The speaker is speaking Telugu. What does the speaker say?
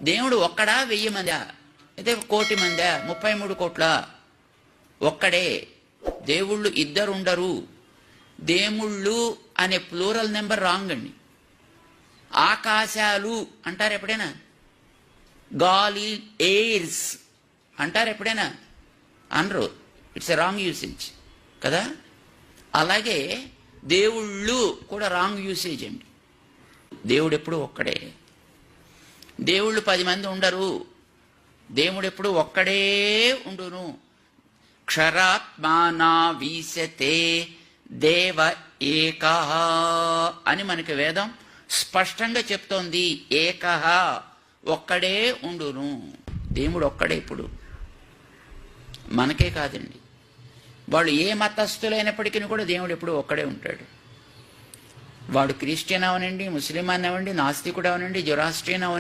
దేవుడు ఒక్కడా 1000 మందా అయితే 1,000,000 మందా 33 కోట్ల? ఒక్కడే. దేవుళ్ళు ఇద్దరుండరు. దేవుళ్ళు అనే ప్లూరల్ నెంబర్ రాంగ్ అండి. ఆకాశాలు అంటారు ఎప్పుడైనా? గాలి, ఎయిర్స్ అంటారు ఎప్పుడైనా? అనరు. ఇట్స్ ఎ రాంగ్ యూసేజ్ కదా. అలాగే దేవుళ్ళు కూడా రాంగ్ యూసేజ్ అండి. దేవుడు ఎప్పుడు ఒక్కడే. దేవుళ్ళు 10 మంది ఉండరు. దేవుడు ఎప్పుడు ఒక్కడే ఉండును. క్షరాత్మానా వీశతే దేవ ఏకః అని మనకి వేదం స్పష్టంగా చెప్తోంది. ఏకః, ఒక్కడే ఉండును. దేవుడు ఒక్కడే. ఇప్పుడు మనకే కాదండి, వాళ్ళు ఏ మతస్థులైనప్పటికీ కూడా దేవుడు ఎప్పుడు ఒక్కడే ఉంటాడు. వాడు క్రిస్టియన్ అవనండి, ముస్లిం అవనండి, నాస్తికుడు అవనండి, జొరాస్ట్రియన్ అవనండి,